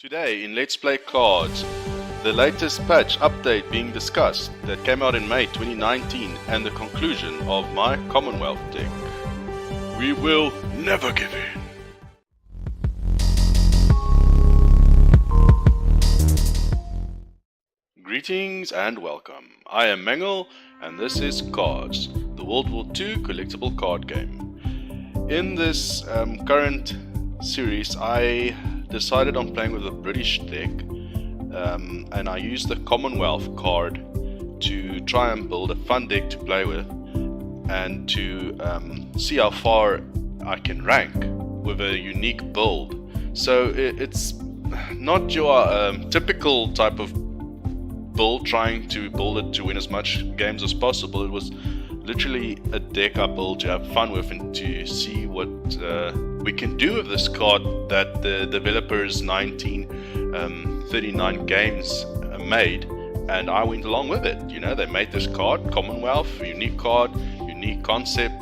Today in Let's Play Cards, the latest patch update being discussed that came out in May 2019 and the conclusion of my Commonwealth deck. We will never give in. Greetings and welcome. I am Mengel and this is Cards, the World War II collectible card game. In this current series I decided on playing with a British deck and I used the Commonwealth card to try and build a fun deck to play with and to see how far I can rank with a unique build. So it's not your typical type of build trying to build it to win as much games as possible. It was literally a deck I built to have fun with and to see what we can do with this card that the developers 1939 games made, and I went along with it. You know, they made this card, Commonwealth, a unique card, unique concept,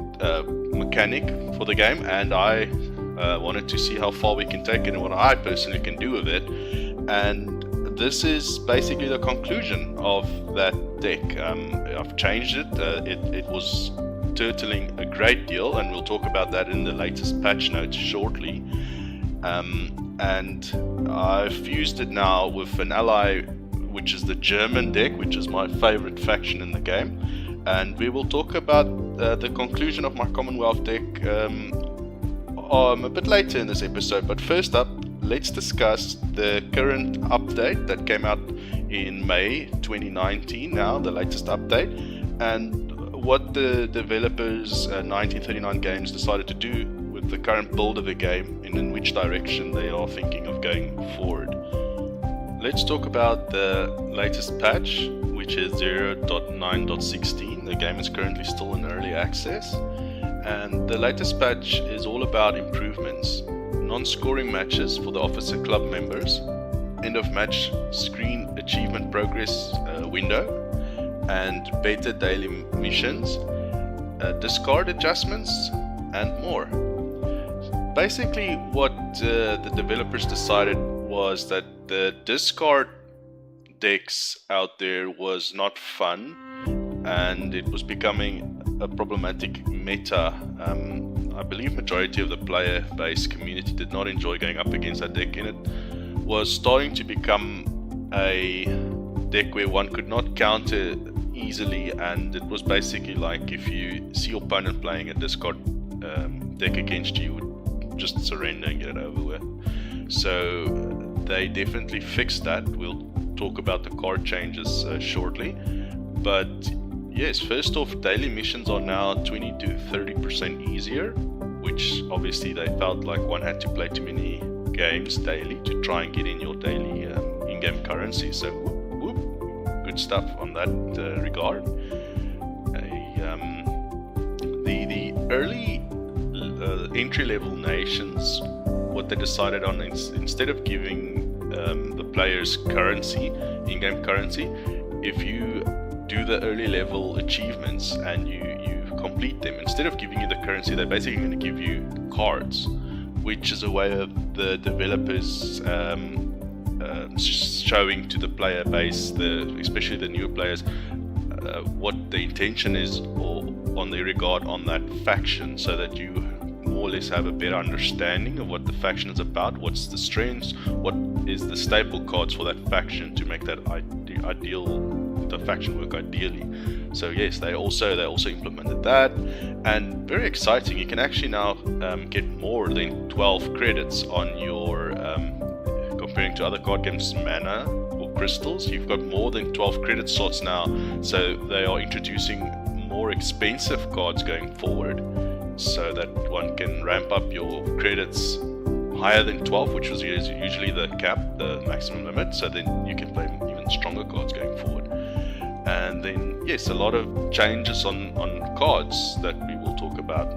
mechanic for the game, and I wanted to see how far we can take it and what I personally can do with it. And this is basically the conclusion of that deck. I've changed it. It was turtling a great deal, and we'll talk about that in the latest patch notes shortly. And I've fused it now with an ally, which is the German deck, which is my favorite faction in the game. And we will talk about the conclusion of my Commonwealth deck a bit later in this episode. But first up, let's discuss the current update that came out in May 2019 now, the latest update, and what the developers 1939 games decided to do with the current build of the game and in which direction they are thinking of going forward. Let's talk about the latest patch, which is 0.9.16. The game is currently still in early access, and the latest patch is all about improvements. Non-scoring matches for the officer club members, end of match screen achievement progress window, and better daily missions, discard adjustments, and more. Basically what the developers decided was that the discard decks out there was not fun and it was becoming a problematic meta. I believe majority of the player base community did not enjoy going up against that deck, and it was starting to become a deck where one could not counter easily, and it was basically like if you see your opponent playing a discard deck against you, you would just surrender and get it over with. So they definitely fixed that. We'll talk about the card changes shortly, but yes, first off, daily missions are now 20 to 30% easier, which obviously they felt like one had to play too many games daily to try and get in your daily in-game currency. So whoop, good stuff on that regard. The early entry-level nations, what they decided on is instead of giving the players currency, in-game currency, if you do the early level achievements and you complete them, instead of giving you the currency, they're basically going to give you cards, which is a way of the developers showing to the player base, especially the newer players, what the intention is or on their regard on that faction, so that you more or less have a better understanding of what the faction is about, what's the strengths, what is the staple cards for that faction to make that the faction work ideally. So yes, they also implemented that, and very exciting, you can actually now get more than 12 credits on your comparing to other card games, mana or crystals. You've got more than 12 credit slots now, so they are introducing more expensive cards going forward, so that one can ramp up your credits higher than 12, which was usually the cap, the maximum limit, so then you can play even stronger cards going forward. And then yes, a lot of changes on cards that we will talk about.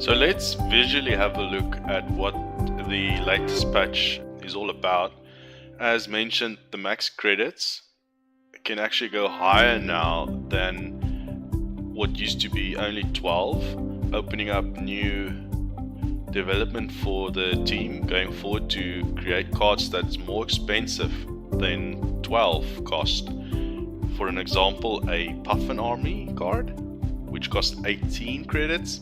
So let's visually have a look at what the latest patch is all about. As mentioned, the max credits can actually go higher now than what used to be only 12, opening up new development for the team going forward to create cards that's more expensive than 12 cost. For an example, a Puffin Army card, which costs 18 credits.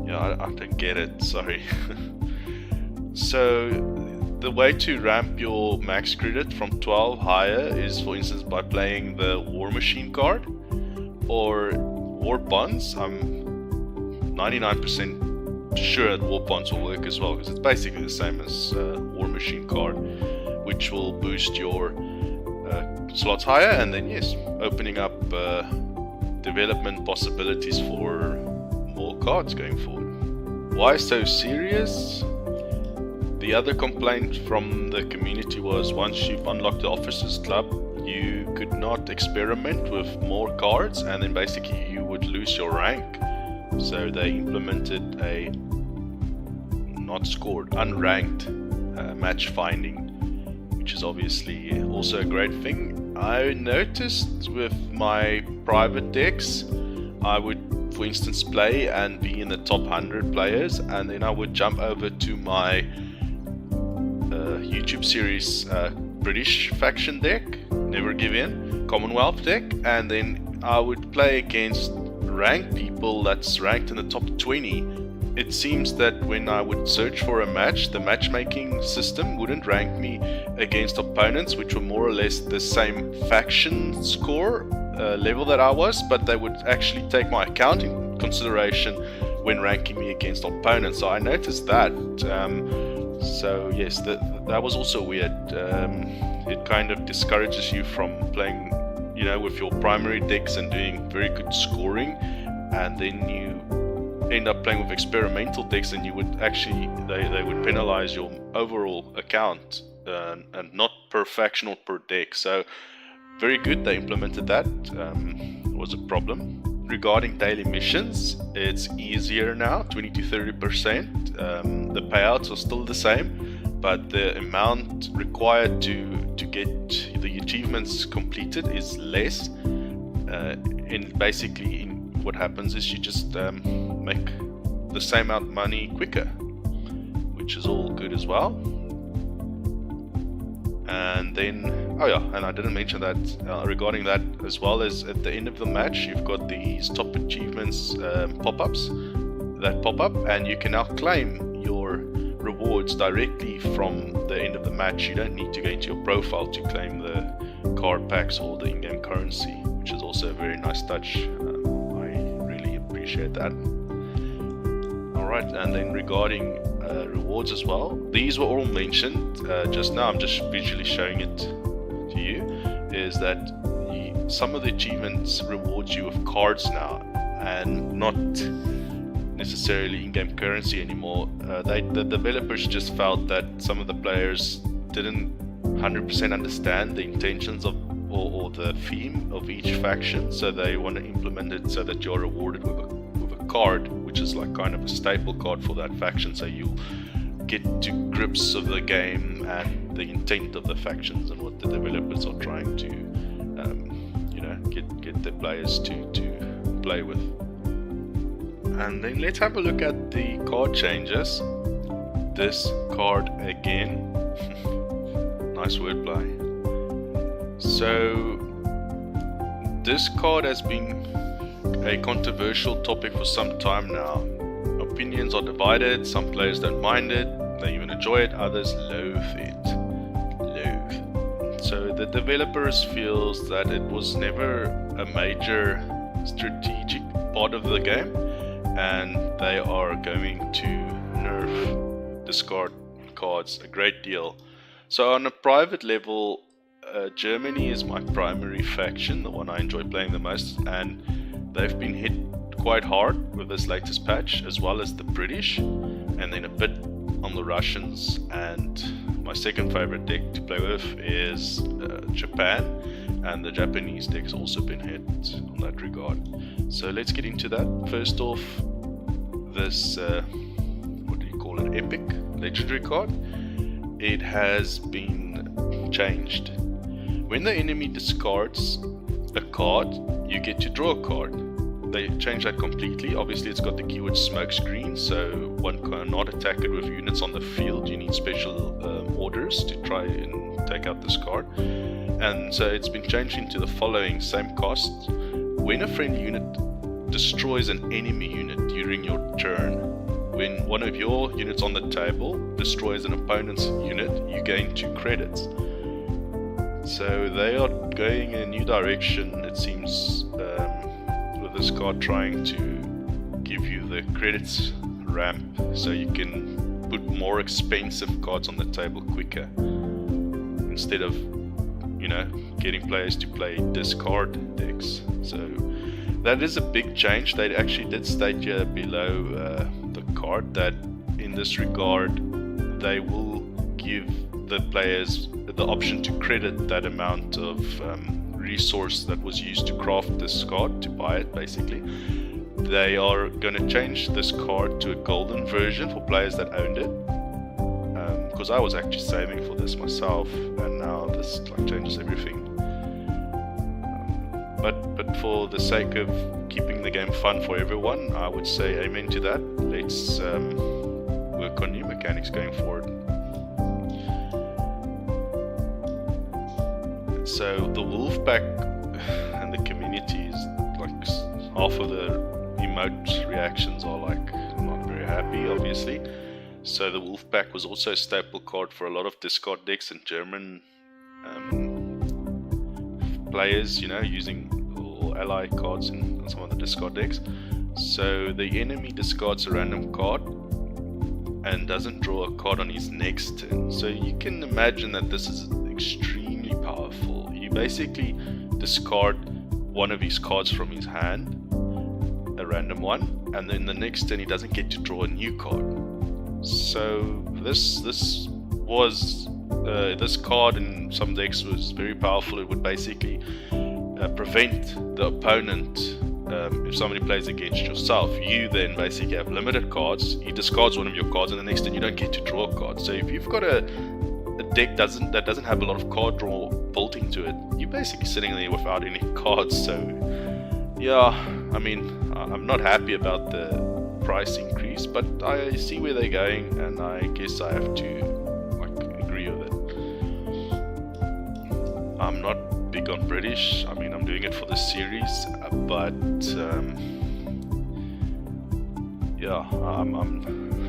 Yeah, I don't get it, sorry. So the way to ramp your max credit from 12 higher is, for instance, by playing the War Machine card or War Bonds. I'm 99% sure that War Bonds will work as well, because it's basically the same as War Machine card, which will boost your slots higher, and then yes, opening up development possibilities for more cards going forward. Why so serious? The other complaint from the community was, once you've unlocked the Officers Club, you could not experiment with more cards, and then basically you would lose your rank. So they implemented a not scored, unranked match finding, which is obviously also a great thing. I noticed with my private decks, I would, for instance, play and be in the top 100 players, and then I would jump over to my YouTube series British faction deck, Never Give In, Commonwealth deck, and then I would play against ranked people that's ranked in the top 20. It seems that when I would search for a match, the matchmaking system wouldn't rank me against opponents which were more or less the same faction score level that I was, but they would actually take my account in consideration when ranking me against opponents. So I noticed that. So yes, that was also weird. It kind of discourages you from playing, you know, with your primary decks and doing very good scoring, and then you end up playing with experimental decks, and you would actually they would penalize your overall account and not per faction or per deck. So very good, they implemented that. It was a problem. Regarding daily missions, it's easier now, 20 to 30%. The payouts are still the same, but the amount required to get the achievements completed is less. And basically, what happens is you just make the same amount of money quicker, which is all good as well. And then, oh yeah, and I didn't mention that regarding that, as well as at the end of the match, you've got these top achievements pop-ups that pop up, and you can now claim your rewards directly from the end of the match. You don't need to go into your profile to claim the card packs or the in-game currency, which is also a very nice touch. I really appreciate that. Alright, and then regarding rewards as well, these were all mentioned just now. I'm just visually showing it to you. Is that some of the achievements reward you with cards now, and not necessarily in-game currency anymore. The developers just felt that some of the players didn't 100% understand the intentions of or the theme of each faction, so they want to implement it so that you're rewarded with a card, which is like kind of a staple card for that faction, so you get to grips of the game and the intent of the factions and what the developers are trying to get the players to play with. And then let's have a look at the card changes. This card again. Nice wordplay. So this card has been a controversial topic for some time now. Opinions are divided. Some players don't mind it, they even enjoy it, others loathe it. So the developers feels that it was never a major strategic part of the game, and they are going to nerf discard cards a great deal. So on a private level, Germany is my primary faction, the one I enjoy playing the most, and they've been hit quite hard with this latest patch, as well as the British, and then a bit on the Russians. And my second favorite deck to play with is Japan, and the Japanese deck's also been hit on that regard. So let's get into that. First off, this what do you call it, epic legendary card. It has been changed. When the enemy discards a card, you get to draw a card. they changed that completely. Obviously it's got the keyword smoke screen, so one cannot attack it with units on the field. You need special orders to try and take out this card. And so it's been changed into the following same cost. When a friendly unit destroys an enemy unit during your turn, when one of your units on the table destroys an opponent's unit, you gain 2 credits. So they are going in a new direction, it seems, with this card trying to give you the credits ramp so you can put more expensive cards on the table quicker, instead of, you know, getting players to play discard decks. So that is a big change. They actually did state here below the card that in this regard they will give the players the option to credit that amount of resource that was used to craft this card, to buy it basically. They are going to change this card to a golden version for players that owned it, because I was actually saving for this myself, and now this like changes everything. But for the sake of keeping the game fun for everyone, I would say amen to that. Let's work on new mechanics going forward. So the wolf pack and the community is like half of the emote reactions are like not very happy, obviously. So the wolf pack was also a staple card for a lot of discard decks and German players, you know, using all ally cards in some of the discard decks. So the enemy discards a random card and doesn't draw a card on his next turn. So you can imagine that this is extremely powerful. You basically discard one of his cards from his hand, a random one, and then the next turn he doesn't get to draw a new card. So this card in some decks was very powerful. It would basically prevent the opponent, if somebody plays against yourself, you then basically have limited cards. He discards one of your cards, and the next turn you don't get to draw a card. So if you've got a deck that doesn't have a lot of card draw built into it, you're basically sitting there without any cards. So yeah, I mean, I'm not happy about the price increase, but I see where they're going, and I guess I have to like agree with it. I'm not big on British. I mean, I'm doing it for the series, but yeah, I'm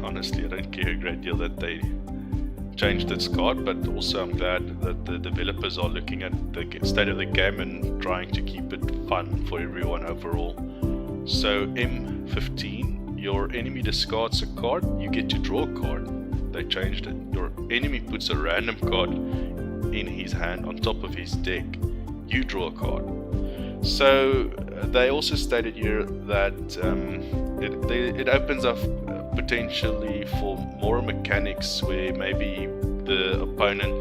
honestly, I don't care a great deal that they changed this card, but also I'm glad that the developers are looking at the state of the game and trying to keep it fun for everyone overall. So M15, your enemy discards a card, you get to draw a card. They changed it. Your enemy puts a random card in his hand on top of his deck, you draw a card. So they also stated here that it opens up potentially for more mechanics where maybe the opponent,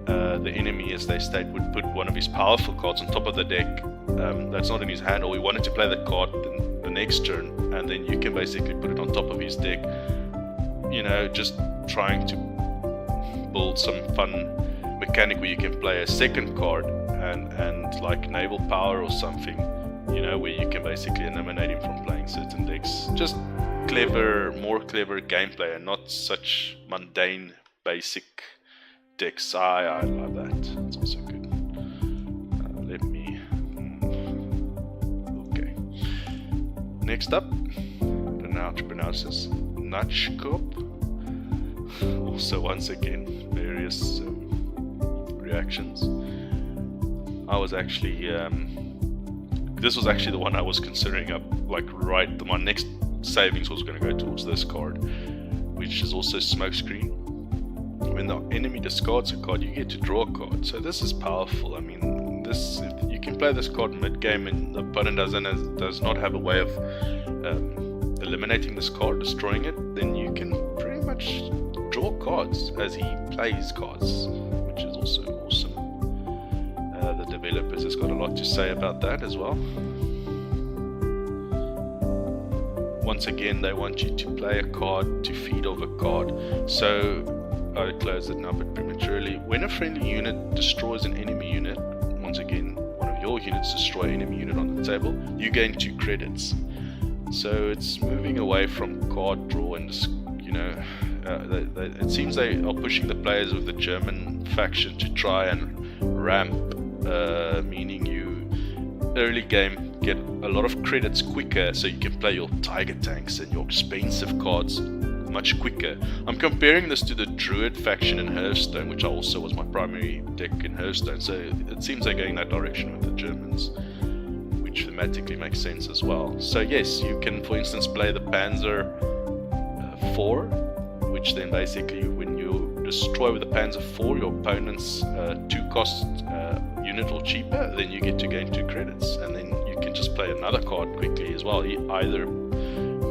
the enemy as they state, would put one of his powerful cards on top of the deck that's not in his hand, or he wanted to play the card the next turn, and then you can basically put it on top of his deck, you know, just trying to build some fun mechanic where you can play a second card and like naval power or something, you know, where you can basically eliminate him from playing certain decks. Just clever, more clever gameplay, and not such mundane basic decks. I love that. It's also good. Let me okay, next up, I don't know how to pronounce this, Nutchkop. Also once again various reactions. I was actually this was actually the one I was considering up, like right, my next savings was going to go towards this card, which is also smokescreen. When the enemy discards a card, you get to draw a card. So this is powerful. I mean, this, if you can play this card mid-game and the opponent does not have a way of eliminating this card, destroying it, then you can pretty much draw cards as he plays cards, which is also awesome. The developers has got a lot to say about that as well. Once again, they want you to play a card to feed off a card. So I closed it now, but prematurely. When a friendly unit destroys an enemy unit, once again, one of your units destroy enemy unit on the table, you gain 2 credits. So it's moving away from card draw and just, you know, it seems they are pushing the players of the German faction to try and ramp, meaning you early game get a lot of credits quicker, so you can play your tiger tanks and your expensive cards much quicker. I'm comparing this to the Druid faction in Hearthstone, which also was my primary deck in Hearthstone, so it seems they're going that direction with the Germans, which thematically makes sense as well. So yes, you can for instance play the Panzer 4, which then basically when you destroy with the Panzer 4 your opponent's 2 cost unit or cheaper, then you get to gain 2 credits, and then you can just play another card quickly as well, either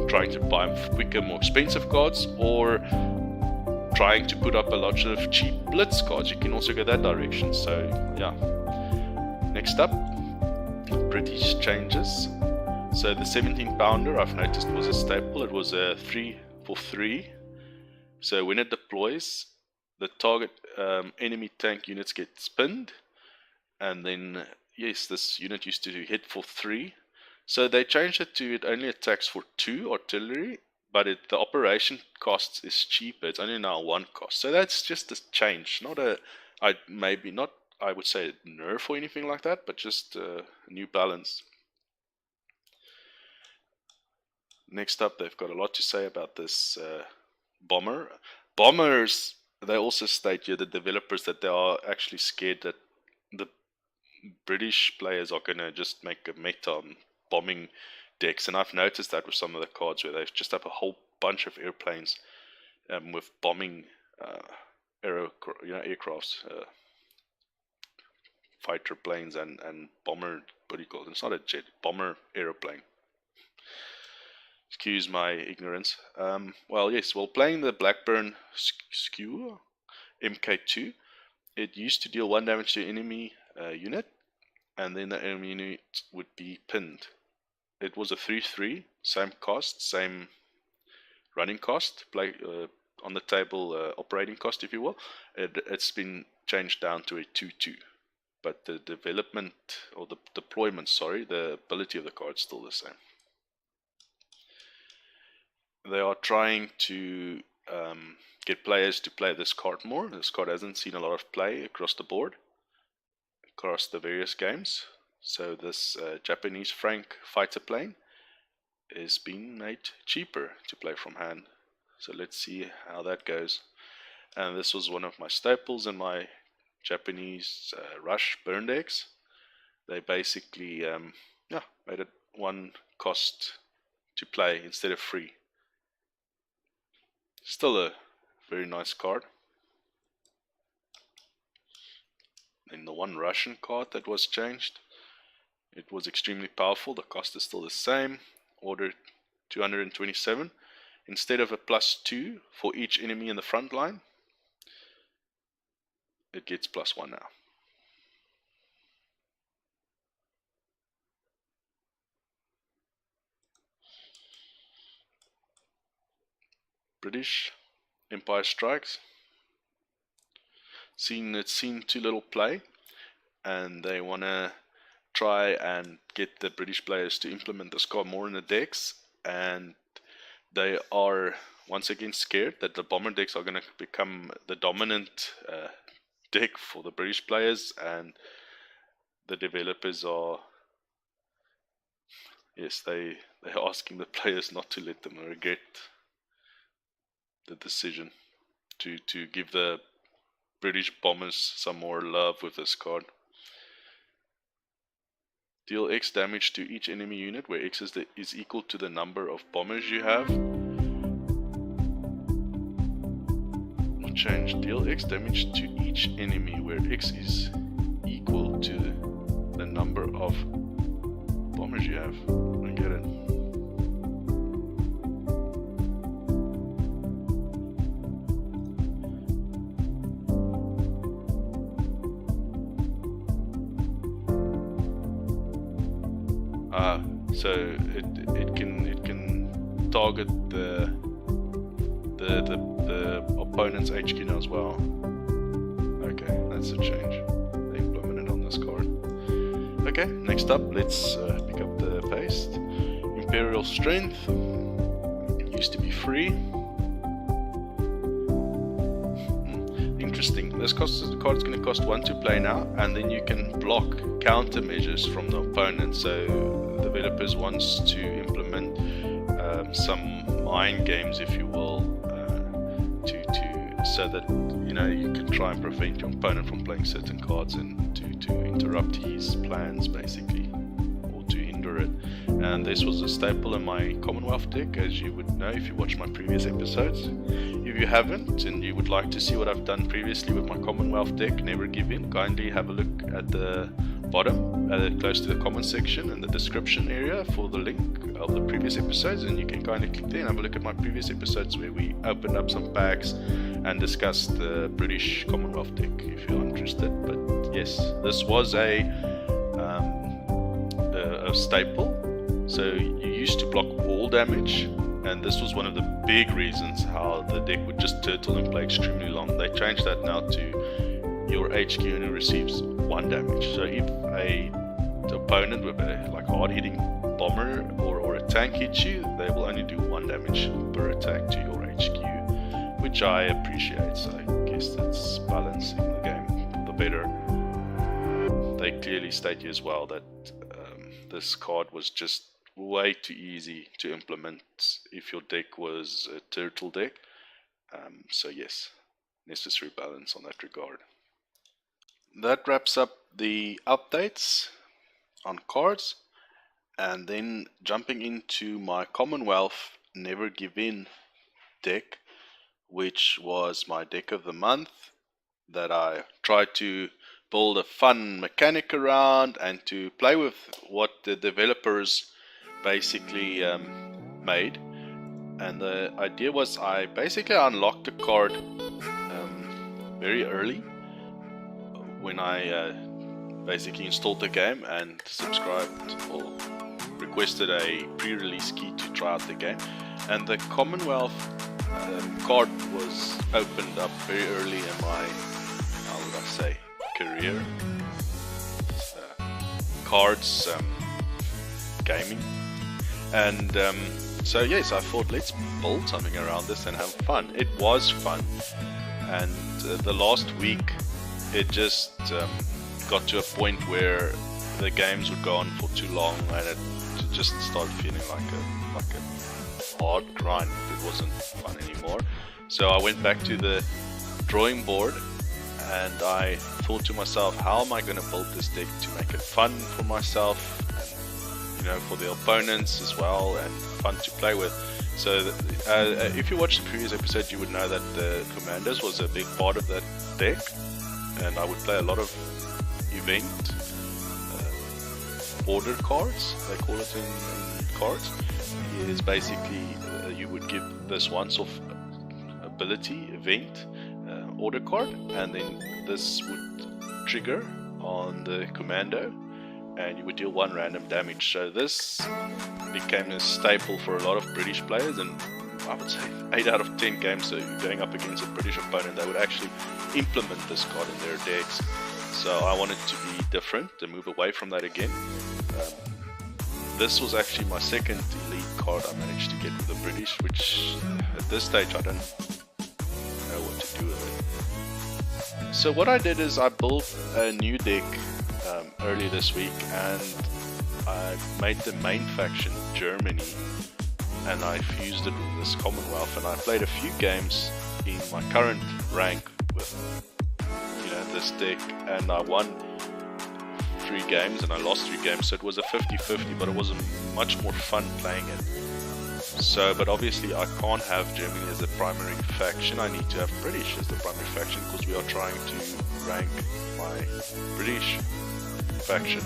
trying to buy quicker, more expensive cards, or trying to put up a lot of cheap blitz cards. You can also go that direction. So yeah. Next up, British changes. So the 17 pounder I've noticed was a staple. It was a 3 for 3. So when it deploys, the target enemy tank units get spinned, and then yes, this unit used to hit for 3. So they changed it to it only attacks for 2 artillery, but the operation cost is cheaper. It's only now 1 cost. So that's just a change, not a, I would say a nerf or anything like that, but just a new balance. Next up, they've got a lot to say about this bomber. Bombers, they also state here, the developers, that they are actually scared that the British players are going to just make a meta on bombing decks, and I've noticed that with some of the cards where they just have a whole bunch of airplanes with bombing aircrafts, fighter planes and bomber, what do you call it? It's not a jet, bomber aeroplane. Excuse my ignorance. Well, yes, well, playing the Blackburn Skewer MK2, it used to deal 1 damage to enemy unit, and then the enemy unit would be pinned. It was a 3-3, same cost, same running cost, play on the table operating cost, if you will. It's been changed down to a 2-2, but the development, or the deployment, sorry, the ability of the card is still the same. They are trying to get players to play this card more. This card hasn't seen a lot of play across the board, across the various games. So this Japanese Frank fighter plane is being made cheaper to play from hand. So let's see how that goes. And this was one of my staples in my Japanese Rush burn decks. They basically made it 1 cost to play instead of free. Still a very nice card. Then the 1 Russian card that was changed. It was extremely powerful. The cost is still the same. Order 227. Instead of a +2 for each enemy in the front line, it gets +1 now. British Empire Strikes. It's seen too little play, and they want to try and get the British players to implement this card more in the decks, and they are once again scared that the bomber decks are going to become the dominant deck for the British players, and the developers are, yes, they're asking the players not to let them regret the decision to give the British bombers some more love with this card. Deal X damage to each enemy unit, where X is equal to the number of bombers you have. Change. Deal X damage to each enemy, where X is equal to the number of bombers you have. I get it. So it can target the opponent's HQ now as well. Okay, that's a change. They implemented on this card. Okay, next up, let's pick up the paste. Imperial Strength used to be free. Interesting. This card is going to cost 1 to play now, and then you can block countermeasures from the opponent. So developers wants to implement some mind games, if you will, so that you can try and prevent your opponent from playing certain cards and to interrupt his plans, basically, or to hinder it. And this was a staple in my Commonwealth deck, as you would know if you watched my previous episodes. If you haven't and you would like to see what I've done previously with my Commonwealth deck, Never Give In, kindly have a look at the bottom, close to the comment section in the description area for the link of the previous episodes, and you can kindly click there and have a look at my previous episodes where we opened up some packs and discussed the British Commonwealth deck if you're interested. But yes, this was a staple. So you used to block wall damage, and this was one of the big reasons how the deck would just turtle and play extremely long. They changed that now to your HQ only receives 1 damage. So if a opponent with a hard-hitting bomber or a tank hits you, they will only do 1 damage per attack to your HQ, which I appreciate. So I guess that's balancing the game for the better. They clearly state here as well that this card was just way too easy to implement if your deck was a turtle deck. So yes, necessary balance on that regard. That wraps up the updates on cards, and then jumping into my Commonwealth Never Give In deck, which was my deck of the month that I tried to build a fun mechanic around and to play with what the developers basically made. And the idea was I basically unlocked a card very early when I basically installed the game and subscribed or requested a pre-release key to try out the game, and the Commonwealth card was opened up very early in my, how would I say, career, cards gaming. And so yes, I thought let's build something around this and have fun. It was fun, and the last week it just got to a point where the games would go on for too long, and it just started feeling like a hard grind. It wasn't fun anymore. So I went back to the drawing board, and I thought to myself, how am I going to build this deck to make it fun for myself, and for the opponents as well, and fun to play with. So if you watched the previous episode, you would know that the Commanders was a big part of that deck, and I would play a lot of event order cards, they call it in cards. It is basically you would give this once-off ability event order card, and then this would trigger on the commando, and you would deal 1 random damage. So this became a staple for a lot of British players, and I would say 8 out of 10 games, so you're going up against a British opponent, they would actually implement this card in their decks. So I wanted to be different and move away from that again. This was actually my second elite card I managed to get with the British, which at this stage I don't know what to do with it. So what I did is I built a new deck early this week, and I made the main faction Germany, and I fused it with this Commonwealth, and I played a few games in my current rank with this deck, and I won 3 games and I lost 3 games, so it was a 50-50, but it was much more fun playing it. So, but obviously I can't have Germany as the primary faction, I need to have British as the primary faction, because we are trying to rank my British faction.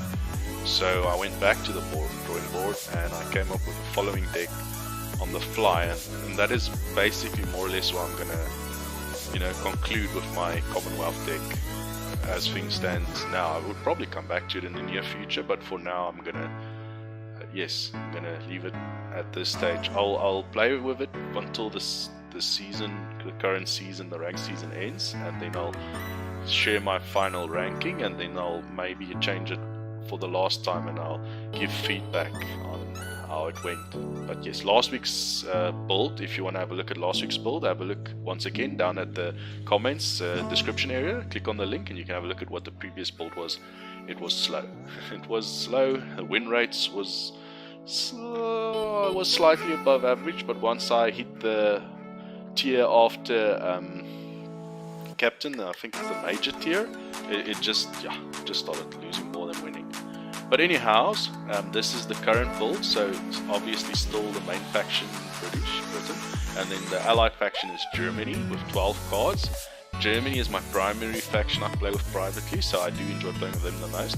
So I went back to the drawing board, and I came up with the following deck on the fly, and that is basically more or less what I'm gonna conclude with my Commonwealth deck as things stand now. I would probably come back to it in the near future, but for now I'm gonna leave it at this stage. I'll play with it until the current season, the rank season ends, and then I'll share my final ranking, and then I'll maybe change it for the last time, and I'll give feedback on how it went. But yes, last week's build, if you want to have a look at last week's build, have a look once again down at the comments description area. Click on the link and you can have a look at what the previous build was. It was slow. It was slow. The win rates was slightly above average, but once I hit the tier after captain, I think it's the major tier, it just started losing more than winning. But anyhow, this is the current build, so it's obviously still the main faction Britain, and then the allied faction is Germany with 12 cards. Germany is my primary faction I play with privately, so I do enjoy playing with them the most.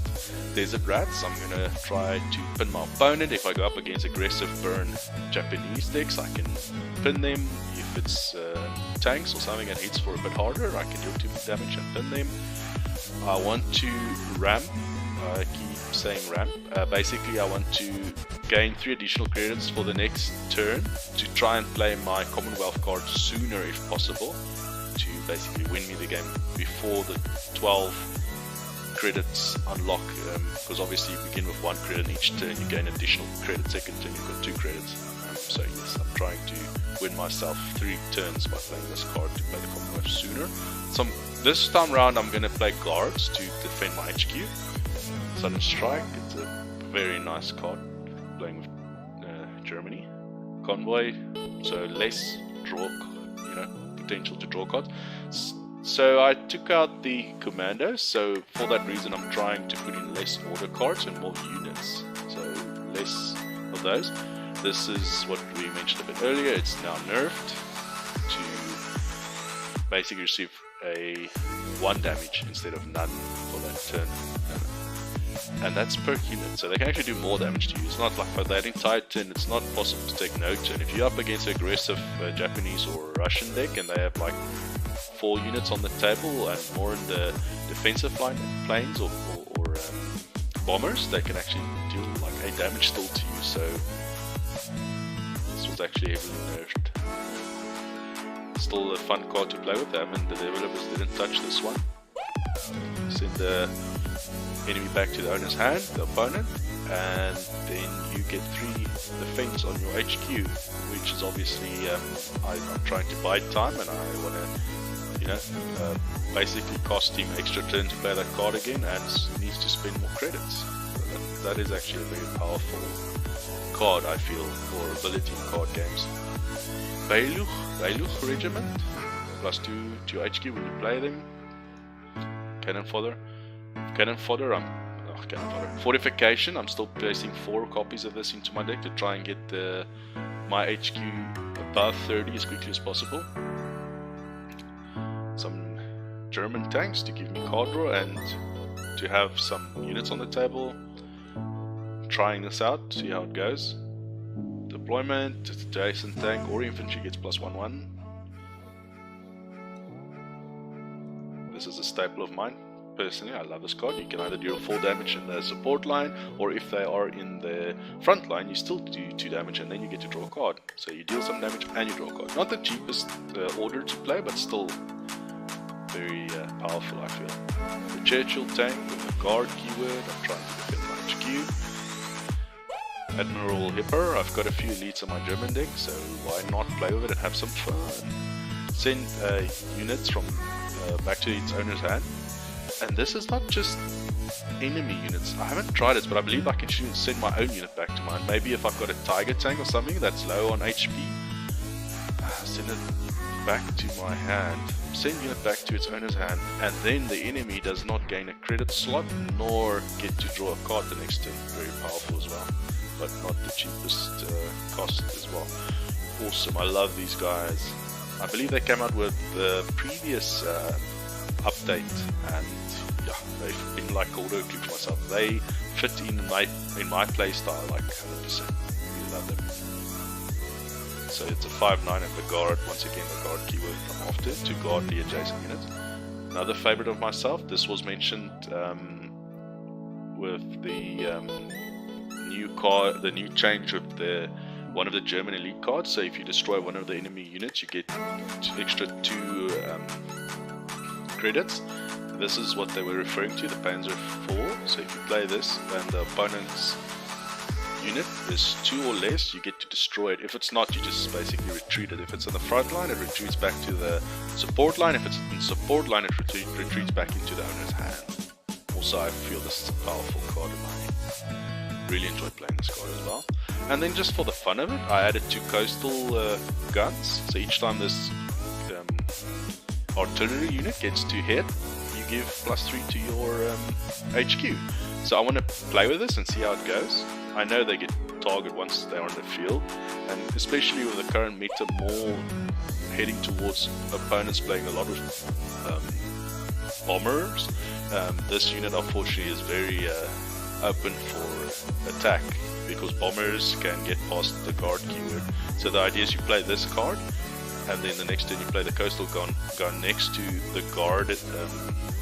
Desert Rats, I'm going to try to pin my opponent. If I go up against aggressive burn Japanese decks, I can pin them. If it's tanks or something that hits for a bit harder, I can deal 2 damage and pin them. I want to ramp, I keep saying ramp. Basically I want to gain 3 additional credits for the next turn to try and play my Commonwealth card sooner if possible, to basically win me the game before the 12 credits unlock, because obviously you begin with 1 credit each turn, you gain additional credit second turn, you've got 2 credits. So yes, I'm trying to win myself 3 turns by playing this card to play the Commonwealth sooner. So this time round I'm going to play guards to defend my HQ. Sudden Strike, it's a very nice card playing with Germany. Convoy, so less draw, potential to draw cards. So I took out the commandos, so for that reason I'm trying to put in less order cards and more units, so less of those. This is what we mentioned a bit earlier, it's now nerfed to basically receive a 1 damage instead of none for that turn. And that's per unit, so they can actually do more damage to you. It's not like for that entire turn, it's not possible to take no turn. If you're up against an aggressive Japanese or Russian deck and they have like 4 units on the table and more in the defensive planes or bombers, they can actually deal like 8 damage still to you. So this was actually heavily nerfed. Still a fun card to play with them, and the developers didn't touch this one. Send the enemy back to the owner's hand, the opponent, and then you get 3 defense on your HQ, which is obviously I'm trying to buy time, and I want to basically cost him extra turn to play that card again, and needs to spend more credits. So that is actually a very powerful card, I feel, for ability in card games. Bailuch Regiment, +2 to your HQ when you play them. Cannon fodder. Fortification, I'm still placing 4 copies of this into my deck to try and get my HQ above 30 as quickly as possible. Some German tanks to give me card draw and to have some units on the table. Trying this out, see how it goes. Deployment, adjacent tank or infantry gets +1/1. This is a staple of mine. Personally, I love this card. You can either deal 4 damage in the support line, or if they are in the front line, you still do 2 damage and then you get to draw a card. So you deal some damage and you draw a card. Not the cheapest order to play, but still very powerful, I feel. The Churchill tank with the guard keyword, I'm trying to defend my HQ. Admiral Hipper, I've got a few elites on my German deck, so why not play with it and have some fun. Send units from back to its owner's hand. And this is not just enemy units. I haven't tried it, but I believe I can send my own unit back to mine. Maybe if I've got a tiger tank or something that's low on HP, send it back to my hand. Send unit back to its owner's hand, and then the enemy does not gain a credit slot nor get to draw a card the next turn. Very powerful as well, but not the cheapest cost as well. Awesome, I love these guys. I believe they came out with the previous update, and yeah, they've been like gold oak to myself. They fit in my play style like 100%. Really love them. So it's a 5/9 at the guard. Once again, the guard keyword from after to guard the adjacent unit. Another favorite of myself. This was mentioned with the new card, the new change with one of the German elite cards. So if you destroy one of the enemy units, you get extra 2 credits. this is what they were referring to, the Panzer IV. So if you play this and the opponent's unit is 2 or less, you get to destroy it. If it's not, you just basically retreat it. If it's in the front line, it retreats back to the support line. If it's in support line, it retreats back into the owner's hand. Also, I feel this is a powerful card in my hand. Really enjoy playing this card as well. And then just for the fun of it, I added 2 coastal guns. So each time this artillery unit gets to hit, you give +3 to your HQ. So I want to play with this and see how it goes. I know they get target once they're on the field, and especially with the current meta more heading towards opponents playing a lot of bombers, this unit unfortunately is very open for attack, because bombers can get past the guard keyword. So the idea is you play this card, and then the next turn you play the coastal gun next to the guard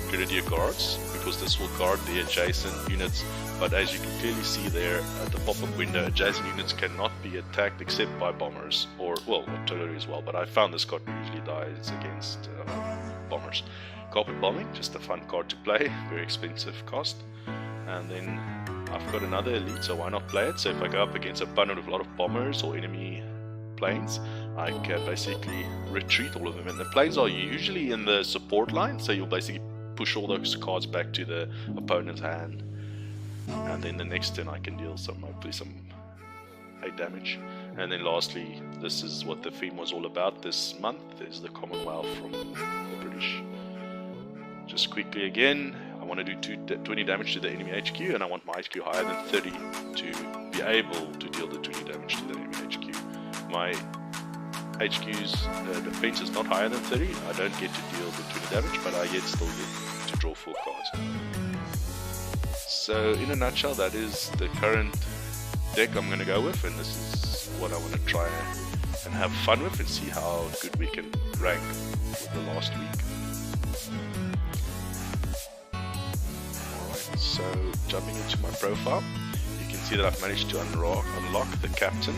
grenadier guards, because this will guard the adjacent units. But as you can clearly see there at the pop-up window, adjacent units cannot be attacked except by bombers, or well, artillery as well. But I found this card usually dies against bombers. Carpet bombing, just a fun card to play, very expensive cost. And then I've got another elite, so why not play it? So if I go up against an opponent with a lot of bombers or enemy planes, I can basically retreat all of them. And the planes are usually in the support line, so you'll basically push all those cards back to the opponent's hand. And then the next turn I can deal hopefully some 8 damage. And then lastly, this is what the theme was all about this month, is the Commonwealth from the British. Just quickly again, I want to do 20 damage to the enemy HQ, and I want my HQ higher than 30 to be able to deal the 20 damage to the enemy HQ. My HQ's defense is not higher than 30, I don't get to deal the 20 damage, but I yet still get to draw 4 cards. So in a nutshell, that is the current deck I'm going to go with, and this is what I want to try and have fun with and see how good we can rank with the last week. Alright, so jumping into my profile, you can see that I've managed to unlock the captain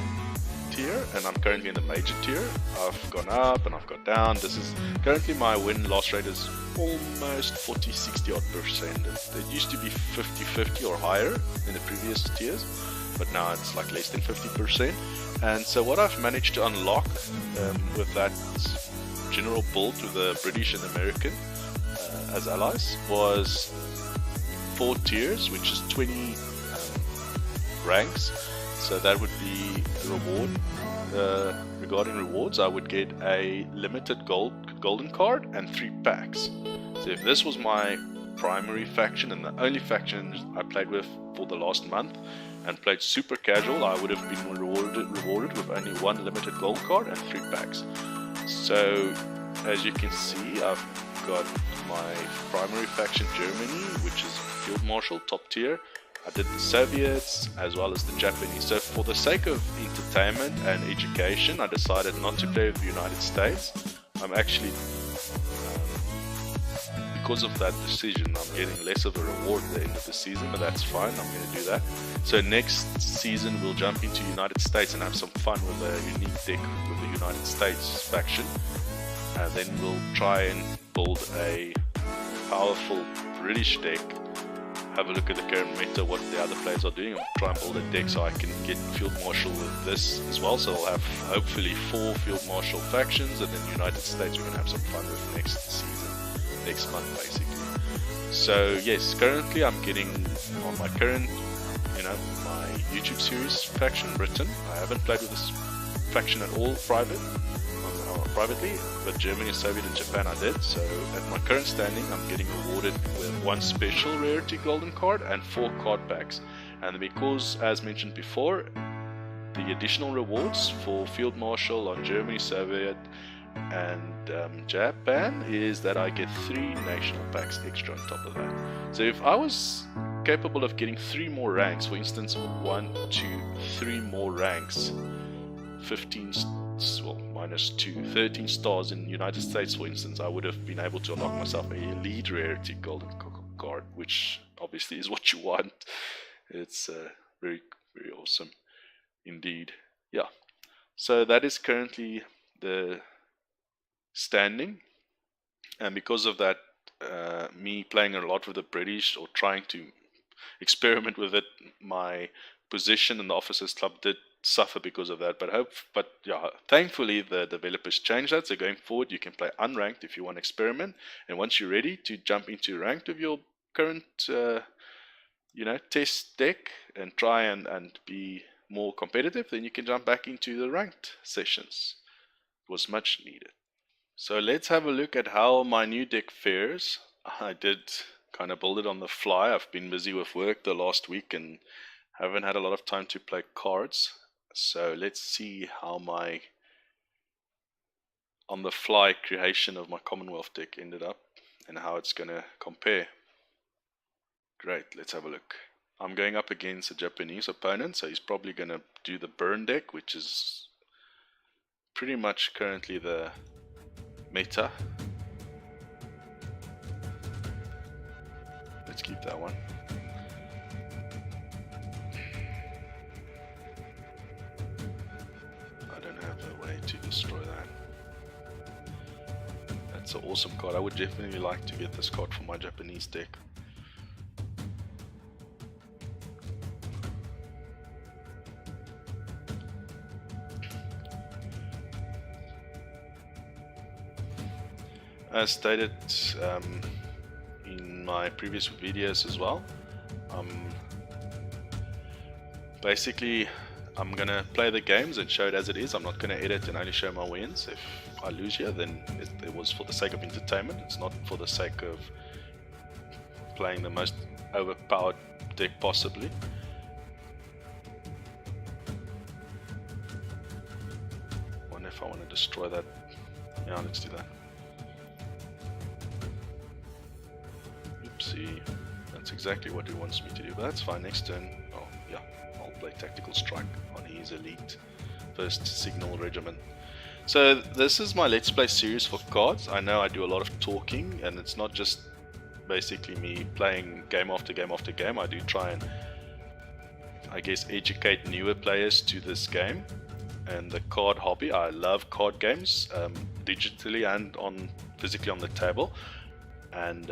tier, and I'm currently in the major tier. I've gone up and I've gone down. This is currently my win-loss rate is almost 40-60 odd%. It used to be 50-50 or higher in the previous tiers, but now it's like less than 50%. And so what I've managed to unlock with that general build with the British and American as allies was 4 tiers, which is 20 ranks. So that would be a reward. Regarding rewards, I would get a limited golden card and 3 packs. So if this was my primary faction and the only faction I played with for the last month and played super casual, I would have been rewarded with only 1 limited gold card and 3 packs. So as you can see, I've got my primary faction Germany, which is Field Marshal top tier. I did the Soviets as well as the Japanese. So for the sake of entertainment and education, I decided not to play with the United States. I'm actually, because of that decision, I'm getting less of a reward at the end of the season, but that's fine, I'm going to do that. So next season we'll jump into United States and have some fun with a unique deck with the United States faction. And then we'll try and build a powerful British deck. Have a look at the current meta, what the other players are doing, and try and build a deck so I can get Field Marshal with this as well. So I'll have hopefully 4 Field Marshal factions, and then United States we're going to have some fun with next season, next month basically. So yes, currently I'm getting on my current, my YouTube series faction, Britain. I haven't played with this faction at all privately, but Germany, Soviet and Japan I did. So at my current standing I'm getting rewarded with 1 special rarity golden card and 4 card packs. And because, as mentioned before, the additional rewards for Field Marshal on Germany, Soviet and Japan is that I get 3 national packs extra on top of that. So if I was capable of getting 3 more ranks, for instance 1, 2, 3 more ranks, 15 minus 2, 13 stars in the United States for instance, I would have been able to unlock myself a elite rarity golden card, which obviously is what you want. It's very, very awesome indeed. Yeah, so that is currently the standing, and because of that me playing a lot with the British or trying to experiment with it, my position in the Officers Club did suffer because of that. But yeah, thankfully the developers changed that. So going forward, you can play unranked if you want to experiment, and once you're ready to jump into ranked with your current test deck and try and be more competitive, then you can jump back into the ranked sessions. It was much needed. So let's have a look at how my new deck fares. I did kind of build it on the fly. I've been busy with work the last week and haven't had a lot of time to play cards. So let's see how my on the fly creation of my Commonwealth deck ended up and how it's going to compare. Great, let's have a look. I'm going up against a Japanese opponent, so he's probably going to do the burn deck, which is pretty much currently the meta. Let's keep that one. I don't have a way to destroy that. That's an awesome card. I would definitely like to get this card for my Japanese deck. As stated in my previous videos as well, basically I'm gonna play the games and show it as it is. I'm not gonna edit and only show my wins. If I lose here, then it was for the sake of entertainment. It's not for the sake of playing the most overpowered deck possibly. Wonder if I want to destroy that. Yeah, let's do that. See, that's exactly what he wants me to do, but that's fine. Next turn, oh yeah, I'll play Tactical Strike on his elite first signal regiment. So this is my Let's Play series for cards. I know I do a lot of talking, and it's not just basically me playing game after game after game. I do try and, I guess, educate newer players to this game and the card hobby. I love card games, digitally and physically on the table, and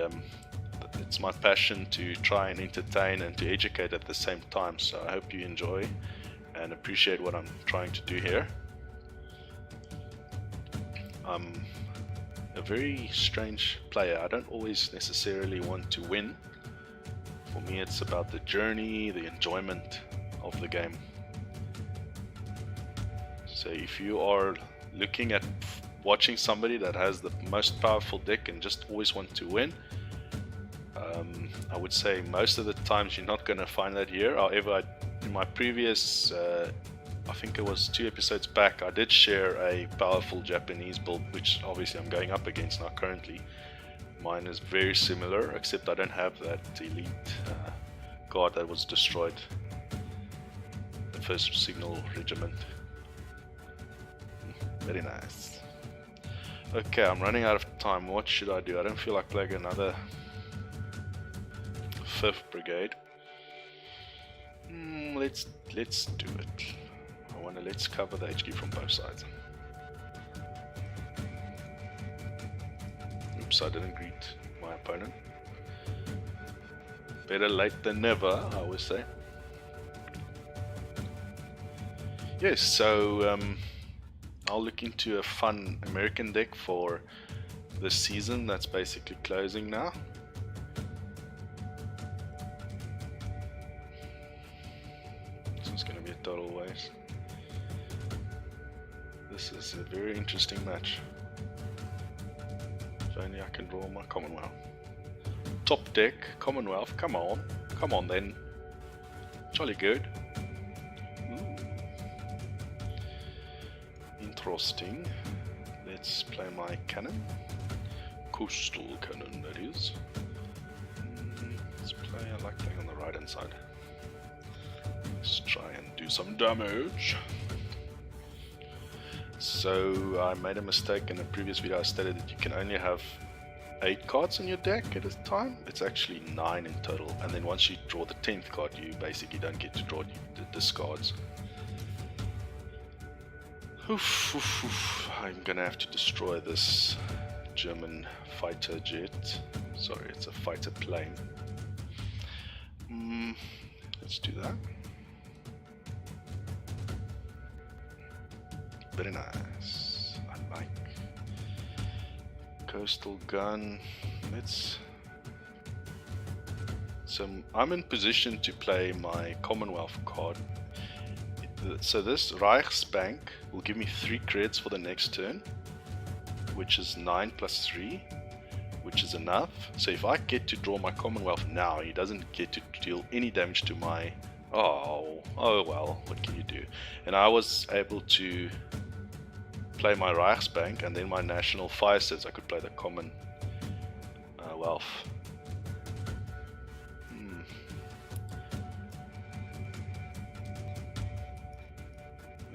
it's my passion to try and entertain and to educate at the same time. So I hope you enjoy and appreciate what I'm trying to do here. I'm a very strange player. I don't always necessarily want to win. For me, it's about the journey, the enjoyment of the game. So if you are looking at watching somebody that has the most powerful deck and just always want to win, I would say most of the times you're not going to find that here. However, in my previous, I think it was 2 episodes back, I did share a powerful Japanese build, which obviously I'm going up against now currently. Mine is very similar, except I don't have that elite guard that was destroyed. The first signal regiment. Very nice. Okay, I'm running out of time. What should I do? I don't feel like playing another 5th Brigade. Let's do it. Let's cover the HQ from both sides. Oops, I didn't greet my opponent. Better late than never, I would say. Yes, so I'll look into a fun American deck for this season that's basically closing now. This is going to be a total waste. This is a very interesting match. If only I can draw my Commonwealth. Top deck, Commonwealth, come on then. Jolly good. Interesting. Let's play my cannon. Coastal cannon, that is. Let's play, I like playing on the right hand side. Let's try and do some damage. So I made a mistake in a previous video. I stated that you can only have 8 cards in your deck at a time. It's actually 9 in total, and then once you draw the 10th card, you basically don't get to draw the discards. I'm gonna have to destroy this German fighter jet. Sorry, it's a fighter plane. Let's do that. Very nice. I like. Coastal gun. So I'm in position to play my Commonwealth card. So this Reichsbank will give me 3 credits for the next turn, which is 9 plus 3, which is enough. So if I get to draw my Commonwealth now, he doesn't get to deal any damage to my... Oh well, what can you do? And I was able to play my Reichsbank and then my national fire sets. I could play the Commonwealth.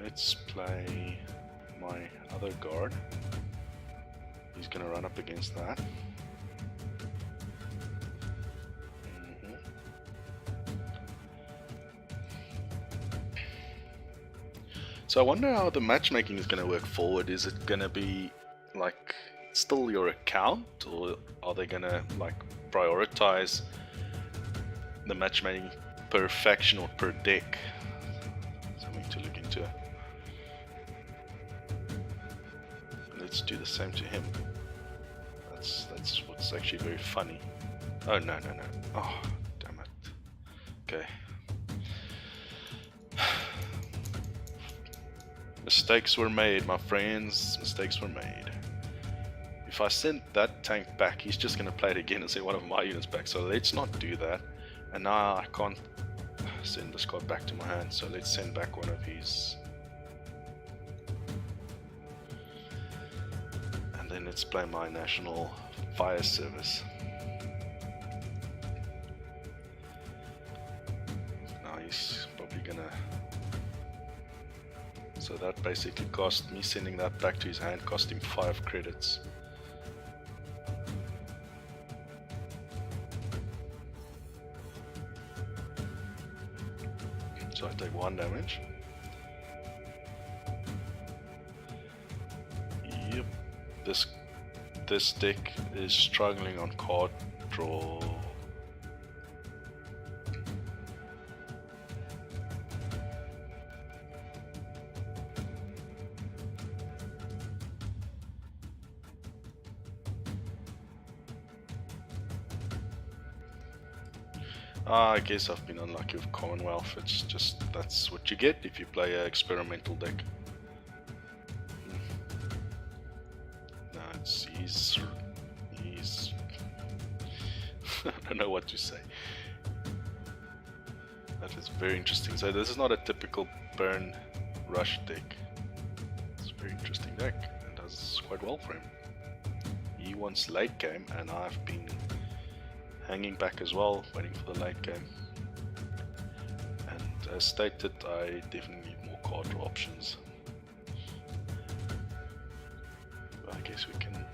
Let's play my other guard. He's gonna run up against that. So I wonder how the matchmaking is going to work forward. Is it going to be like still your account, or are they going to like prioritize the matchmaking per faction or per deck? Something to look into. Let's do the same to him. That's what's actually very funny. Oh no. Oh damn it. Okay. Mistakes were made, my friends. Mistakes were made. If I send that tank back, he's just going to play it again and send one of my units back. So let's not do that. And now I can't send this card back to my hand. So let's send back one of his. And then let's play my National Fire Service. Now he's probably going to... So that basically cost me sending that back to his hand, cost him 5 credits. So I take 1 damage. Yep. This deck is struggling on card draw. I guess I've been unlucky with Commonwealth. It's just, that's what you get if you play an experimental deck. No, he's I don't know what to say. That is very interesting. So this is not a typical burn rush deck. It's a very interesting deck and does quite well for him. He wants late game and I've been hanging back as well, waiting for the late game. And as stated, I definitely need more card draw options. But I guess we can...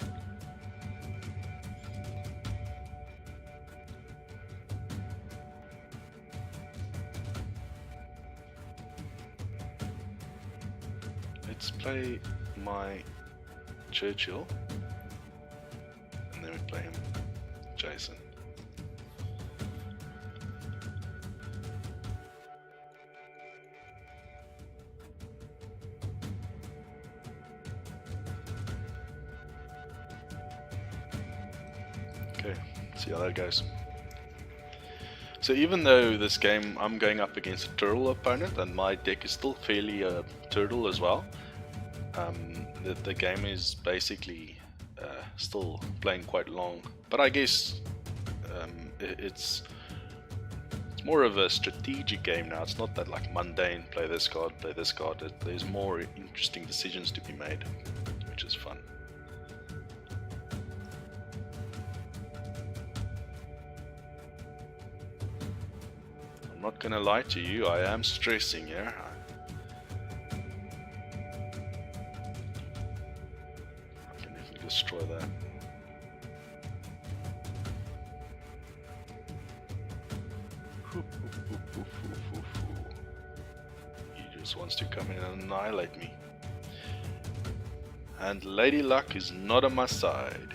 Let's play my Churchill, and then we play him Jason. Okay, see how that goes. So even though this game I'm going up against a turtle opponent and my deck is still fairly turtle as well, the game is basically still playing quite long. But I guess it's more of a strategic game now. It's not that like mundane, play this card, play this card. There's more interesting decisions to be made, which is fun. I'm not gonna lie to you, I am stressing here. I can definitely destroy that. He just wants to come in and annihilate me. And Lady Luck is not on my side.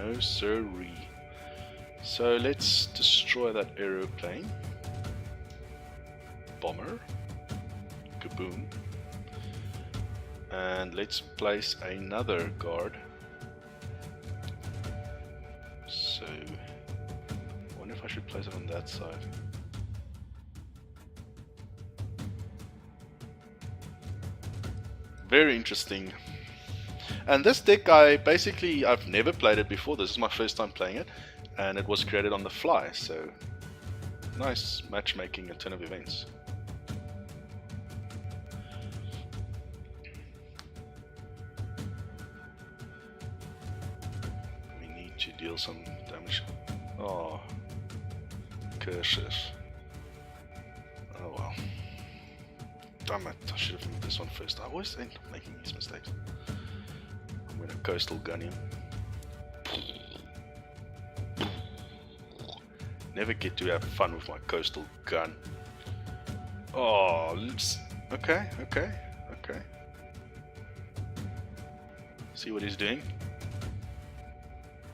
No siree. So let's destroy that aeroplane. Bomber. Kaboom. And let's place another guard. So, I wonder if I should place it on that side. Very interesting. And this deck, I've never played it before. This is my first time playing it, and it was created on the fly. So, nice matchmaking and turn of events. We need to deal some damage. Oh, curses. Oh well. Damn it, I should have moved this one first. I always end up making these mistakes. I'm gonna coastal gun him. Never get to have fun with my coastal gun. Oh, okay. See what he's doing?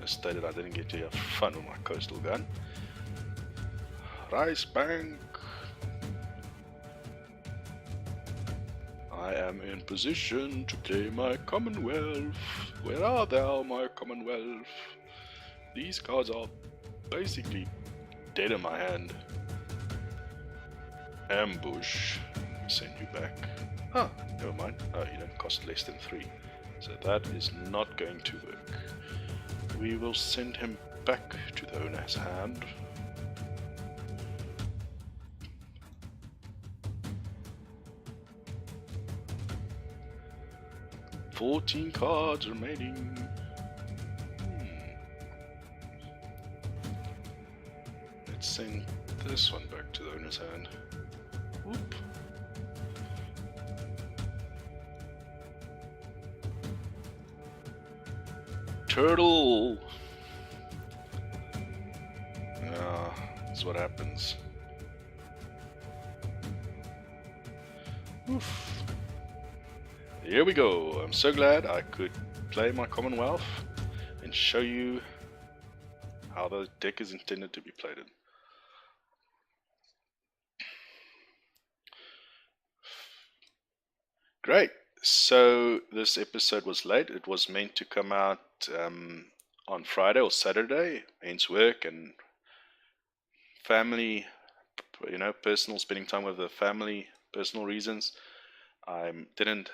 As stated, I didn't get to have fun with my coastal gun. Rice bank. I am in position to play my Commonwealth. Where are thou, my Commonwealth? These cards are basically dead in my hand. Ambush. Send you back. Ah, never mind. Oh, you don't cost less than 3. So that is not going to work. We will send him back to the owner's hand. $14 cards remaining. Let's send this one back to the owner's hand. Whoop. Turtle! That's what happens. Oof. Here we go. I'm so glad I could play my Commonwealth and show you how the deck is intended to be played in. Great. So this episode was late. It was meant to come out on Friday or Saturday. Hence work and family, personal, spending time with the family, personal reasons. I didn't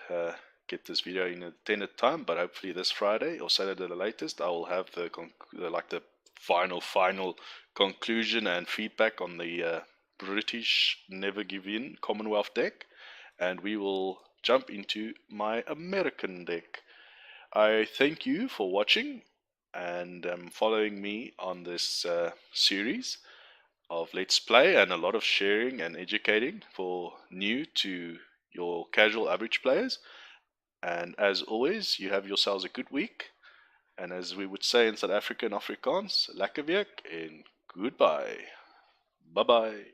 get this video in intended time, but hopefully this Friday or Saturday the latest, I will have the final conclusion and feedback on the British Never Give In Commonwealth deck, and we will jump into my American deck. I thank you for watching and following me on this series of Let's Play, and a lot of sharing and educating for new to your casual average players. And as always, you have yourselves a good week, and as we would say in South Africa and Afrikaans, lekker week and goodbye. Bye bye.